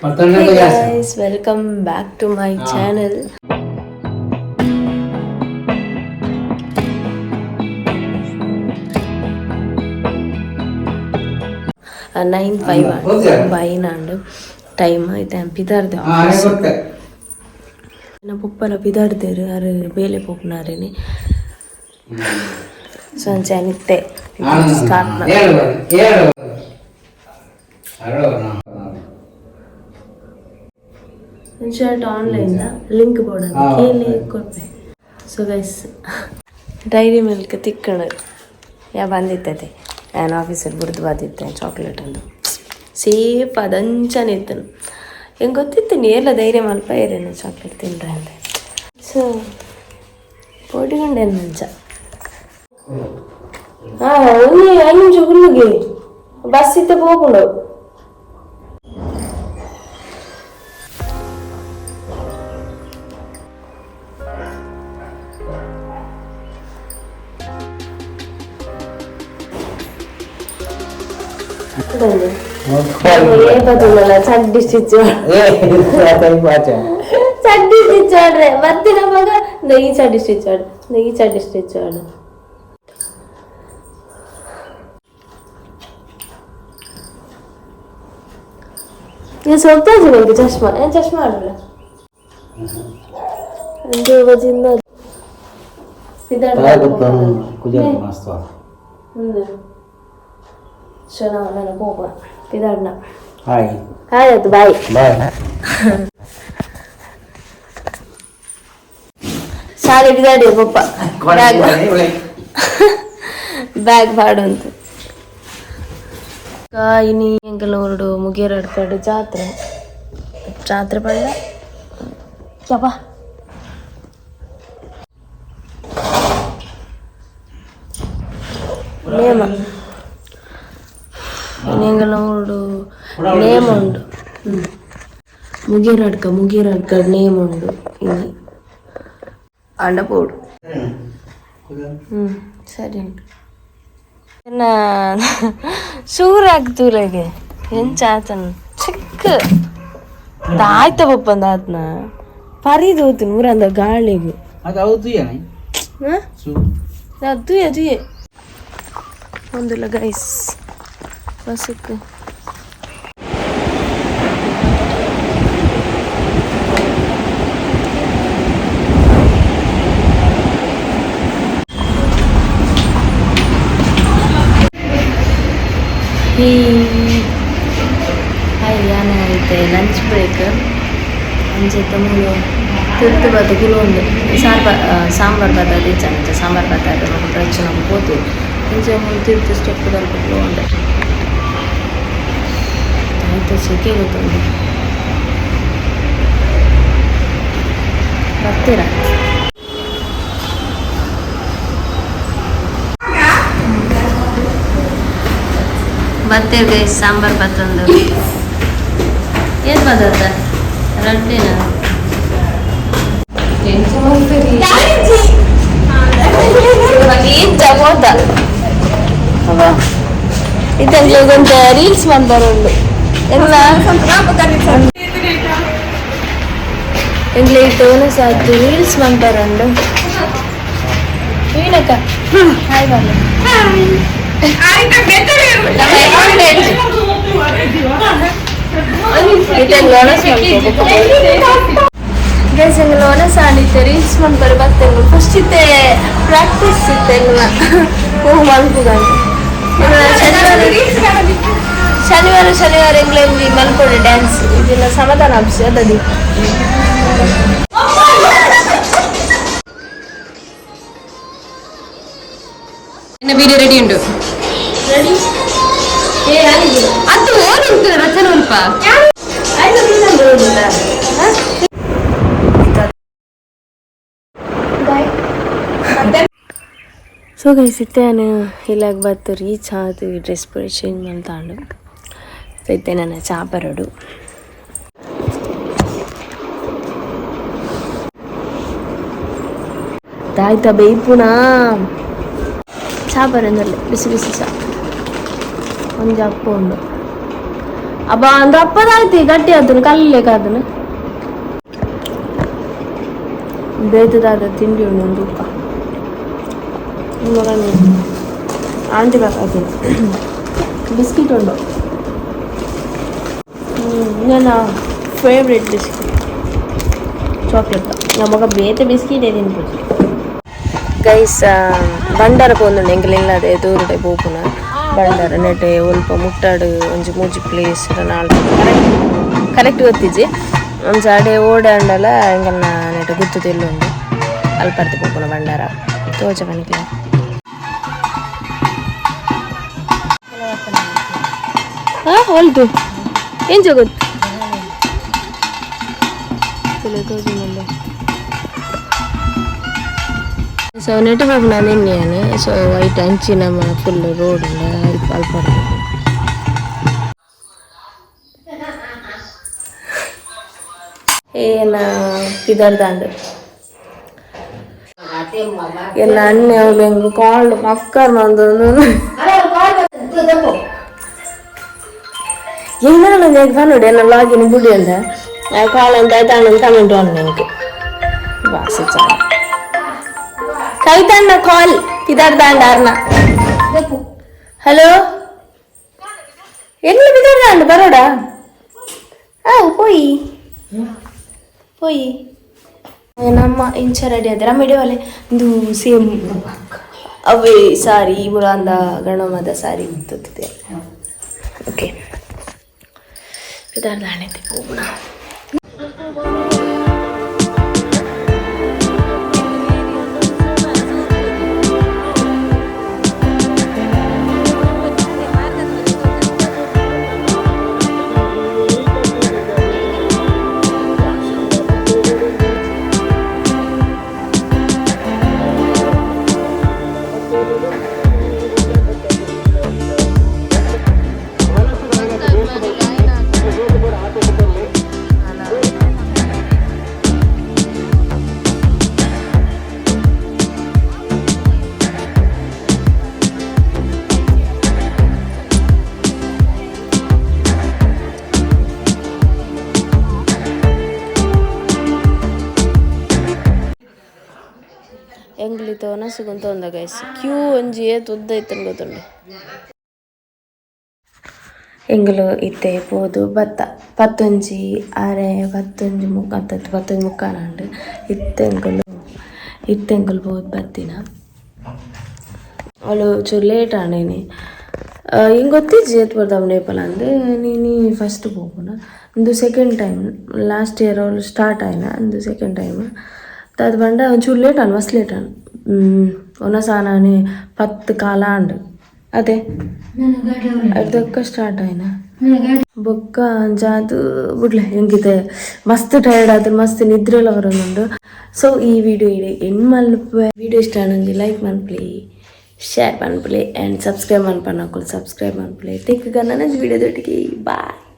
Hey guys, welcome back to my channel. 9:05 బయనండు time అయితే పిదార్ది ఆఫీస్ నా ಪುಪ್ಪಲ ಪಿದಾಡ್ದೇರು ಯಾರು ಬೇಲೆ ಪೋಪುನಾರೇನಿ ಸಂಚೆ ನಿತ್ತೆ start shirt online link board ಕೇಳಿ ಕೊಡ್ತೆ ಸೊ ಗೈಸ್ ಡೈರಿ ಮಿಲ್ಕ್ ತಿಕ್ಕಣ ಯಾ ಬಂದಿತ್ತತೆ ನಾನು ಆಫೀಸಲ್ಲಿ ಬುಡ್ದು ಬಂದಿದ್ದೆ ಚಾಕ್ಲೇಟ್ ಅಂದು ಸೇಫ್ ಅದಂಚನೆ ಇತ್ತನು ಹೆಂಗೆ ಗೊತ್ತಿತ್ತು ಎಲ್ಲ ಧೈರ್ಯ ಮಲ್ಪ ಇರೇನು ಚಾಕ್ಲೇಟ್ ತಿನ್ರೆ ಅಂದರೆ ಸೊ ಪೋಟಿಕೊಂಡೇನು ಮಂಚ ಹಾಂ ಒಂದು 5 ನಿಮಿಷ ಹುಲ್ಲಿಗೆ ಬಸ್ ಇತ್ತೆ ಹೋಗ್ಕೊಂಡು ಚಡ್ಡಿ ಸ್ಟಿಚ್ ಮಾಡ್ರೆ ಬರ್ತೀನ ಮಗ ಈ ಚಡ್ಡಿ ಸ್ಟಿಚ್ ಮಾಡು ಈ ಚಡ್ಡಿ ಸ್ಟಿಚ್ ಮಾಡು ಸೊಪ್ತಾ ನಿಮಗೆ ಚಶ್ಮಾ ಚಶ್ಮಾ ಮಾಡಲ್ಲ ನಾನು ಹೋಗುವ ಪಿದಾಡ್ನ ಹಾಯ್ ಆಯ್ತು ಬಾಯ್ ಶಾಲೆ ಪಿದಾಡಿ ಪಪ್ಪ ಬ್ಯಾಗ್ ಬಾಡು ಅಂತ ಇನಿ ಎಂಕಲೋರ್ಡು ಮುಗಿಯರಡ್ಕಡು ಜಾತ್ರೆ ಪಂಡ ಯಪ್ಪ ನೇಮ ಎಂಕಲೋರ್ಡು ನೇಮ ಉಂಡು ಮುಗಿಯರಡ್ಕ ನೇಮ ಉಂಡು ಇನಿ ಅಂಡ ಪೋಡು ಸರಿ ಉಂಟು ಶೂರ್ ಆಗ್ತೂರಗೆ ಎಂಚ ಆತನ ಚಿಕ್ಕ ಆಯ್ತ ಪಪ್ಪಂದ ಆತ್ನ ಪರಿದು ಹೋತು ಊರಂದ ಗಾಳಿಗೆ ತುಯ್ಯ ಒಂದಿಲ್ಲ ಗೈಸ್ ಬಸ್ಸಕ್ಕೆ ಹಾಯ್ ನಾನು ಐತೆ ಲಂಚ್ ಬ್ರೇಕ್ ಅಂಚೆತ್ತ ಮೂಲು ತಿರ್ತು ಬತ್ತು ಕುಲುಂಡು ಸಾಂಬಾರು ಬತ್ತ ಟೀಚರ್ ಸಾಂಬಾರು ಬತ್ತ ರಚ್ಚು ನಮ್ಗೆ ಹೋತು ಅಂಚೆ ಮೂಲು ತಿರ್ತು ಸ್ಟೆಪ್ ತಲುಪು ಕುಲುಂಡು ಆಯ್ತು ಸೆಕೆ ಗೊತ್ತುಂಡು ಬರ್ತೀರಾ ಬರ್ತೀರಿ ಗೈಸ್ ಸಾಂಬಾರು ಬತ್ತಂದು ಏನು ಬತ್ತ ರೊಟ್ಟಿನ ಜಗೋದ ಇದಂತ ರೀಲ್ಸ್ ಮಾಡ್ಬಾರುಂಡು ಎಲ್ಲ ಎಂಗ್ಲೇಟೋನು ಸಾಕು ರೀಲ್ಸ್ ಮಾಡ್ಬಾರುಂಡು ಏನಕ್ಕ ಹಾಯ್ ಬಾರ್ಲ ಲೋನ ಸಾಡಿತ್ತೆ ರೀಲ್ಸ್ ಮಾಡ್ಬಾರು ಬರ್ತೇವೆ ಫಸ್ಟ್ ಇತ್ತೆ ಪ್ರಾಕ್ಟೀಸ್ ಇತ್ತೆ ಹೋಗಿ ಮಲ್ಕೋದಂತ ಶನಿವಾರ ಎಂಗ್ಲಲ್ಲಿ ಮಲ್ಕೊಂಡು ಡ್ಯಾನ್ಸ್ ಇದೆಲ್ಲ ಸಮಾಧಾನ ಹಬ್ಸಿ ಅದದಿ വീഡിയോ റെഡി ഉണ്ട് ರೆಡಿ അത് ഓടുന്നു രചന ഉൽപ്പ ಸೊ ಗೈಸ್ ಇತ್ತೇನು ಇಲ್ಲಾಗ ಬತ್ತು ರೀಚ್ ಆದು ಡ್ರೆಸ್ ಚೇಂಜ್ ಮಾಡ್ತಾಂಡು ಇತ್ತೆ ನನ್ನ ಚಾಪರಡು ತಾಯ್ತ ಬೇಯ್ಪುನಾ ಚಾಪರಂದಲ್ಲೇ ಬಿಸಿ ಬಿಸಿ ಚಾ ಒಂದು ಅಪ್ಪ ಉಂಡು ಅಬ್ಬ ಒಂದು ಅಪ್ಪದಾಯ್ತು ಗಟ್ಟಿ ಅದನ್ನು ಕಲ್ಲಲೇಕ ಅದನ್ನು ಬೇತದಾದ ತಿಂಡಿ ಉಂಡು ಒಂದು ಉಪ್ಪ ಆಂಟಿ ಬೇಕಾದ ಬಿಸ್ಕಿಟ್ ಉಂಡು ನನ್ನ ಫೇವ್ರೆಟ್ ಬಿಸ್ಕಿಟ್ ಚಾಕ್ಲೇಟ್ ನಮಗ ಬೇತೆ ಬಿಸ್ಕಿಟೇ ತಿನ್ಬೋದು ಗೈಸ್ ಬಂಡಾರ ಪೋಂದುಂಡು ಎಂಕಲೆಲ್ಲದೆ ದೂರಡೆ ಪೋಪುನ ಬಂಡಾರ ನೆಟೆ ಒಲ್ಪ ಮುಟ್ಟಾಡು ಒಂಜಿ ಮೂಜಿ ಪ್ಲೇಸ್ ನಾಲ್ಕು ಕರೆಕ್ಟ್ ಗೊತ್ತಿಜ್ಜಿ ಒಂದು ಸಾಡೆ ಓಡಾಂಡಲ ಎಂಕಲ್ನ ನೆಟೆ ಗುತ್ತು ತಿಲ್ಲುಂಡು ಅಲ್ಪರ್ತಿ ಪೋಪುನ ಬಂಡಾರ ತೋಚ ಕನಿಕ್ಲ ಒಲ್ತು ಎಂಚ ಗೊತ್ತು ತೋಜುಂಡು ಸೊ ನೆಟ್ ಹೋಗಿ ನಾನು ಎಣ್ಣೆಯಾನೆ ಸೊ ವೈಟ್ ಅಂಚಿನ ಫುಲ್ ರೋಡ್ ಅಲ್ಪ ಏನ ಪಿದರ್ದಾಂಡು ಎಲ್ಲ ಅಣ್ಣೆ ಅವ್ಳು ಹೆಂಗೆ ಕಾಲ್ ಮಕ್ಕರ್ ಒಂದು ಏನಾರ ನಂಗೆ ಬಂದು ಎಲ್ಲ ಲಾಗಿನ್ ಬುಡಿ ಅಂತ ಕಾಲ್ ಅಂತ ಆಯ್ತು ಕಮೆಂಟ್ ಅಣ್ಣ ನನಗೆ ಬಾಸಿ ಚಾಲ ಕವಿತಣ್ಣ ಕಾಲ್ ಪಿದರ್ದಾಂಡ ಹಲೋ ಎಲ್ಲಿ ಪಿದರ್ದಾಂಡು ಬರೋಡಾ ಪೋಯಿ ನಮ್ಮ ಇಂಚ ರೆಡಿ ಆದ್ರೆ ನಮ್ಮ ಹಿಡಿಯೋಲೆ ಒಂದು ಸೇಮ್ ಅವೇ ಸಾರಿ ಮುರಾಂದ ಗಣಮದ ಸಾರಿ ಗೊತ್ತಿದೆ ಓಕೆ ಪಿದರ್ದಾಂಡೆ ಹೋಗೋಣ ಎಂಗ್ಲಿತ ಒನಸುಗುಂತ ಒಂದ ಗೈಸ್ ಕ್ಯೂ ಒಂಜಿ ತುದ್ದ ಇತ್ತನ್ ಗೊತ್ತುಂಡು ಎಂಗ್ಲು ಇತ್ತೆ ಪೋದು ಬತ್ತ ಪತ್ತೊಂಜಿ ಅರೆ ಪತ್ತೊಂಜಿ ಪತ್ತೊಂಜಿ ಮುಕ್ಕಾನಂಡು ಇತ್ತೆಂಕುಲು ಪೋದು ಬತ್ತಿನ ಅವಳು ಚೂರು ಲೇಟ್ ಆಂಡೇನಿ ಹಿಂಗೆ ಗೊತ್ತಿಜ್ಜಿ ಎತ್ತು ಬರ್ತಾವ ನೇಪಾಳ ಅಂದ್ರೆ ನೀನು ಫಸ್ಟ್ ಹೋಗೋಣ ಒಂದು ಸೆಕೆಂಡ್ ಟೈಮ್ ಲಾಸ್ಟ್ ಇಯರ್ ಅವಳು ಸ್ಟಾರ್ಟ್ ಆಯ್ನ ಒಂದು ಸೆಕೆಂಡ್ ಟೈಮ್ ಅದು ಬಂಡ ಒಂಚೂರು ಲೇಟ್ ಆನ್ ಮಸ್ತ್ ಲೇಟ್ ಆನ್ ಒನಸಾನೇ 10 ಕಾಲ ಆಂಡು ಅದೇ ಅದಕ್ಕ ಸ್ಟಾರ್ಟ್ ಆಯ್ನ ಬೊಕ್ಕ ಜಾದು ಬಿಡ್ಲೆ ಹೆಂಗಿದೆ ಮಸ್ತ್ ಟಯರ್ಡ್ ಆದ್ರೆ ಮಸ್ತ್ ನಿದ್ರೆಲ್ಲ ಬರೋದುಂಡು ಸೊ ಈ ವಿಡಿಯೋ ಎಂಡ್ ಮಲ್ಪೆ ವಿಡಿಯೋ ಇಷ್ಟ ನನಗೆ ಲೈಕ್ ಮನ್ಪ್ಲಿ ಶೇರ್ ಮನ್ಪ್ಲಿ ಆ್ಯಂಡ್ ಸಬ್ಸ್ಕ್ರೈಬ್ ಮನ್ಪಣ್ಣಕ್ಕಳು ಸಬ್ಸ್ಕ್ರೈಬ್ ಮನ್ಪ್ಲಿ ಟೇಕ್ ನನ್ನ ವಿಡಿಯೋದೊಟ್ಟಿಗೆ ಬಾಯ್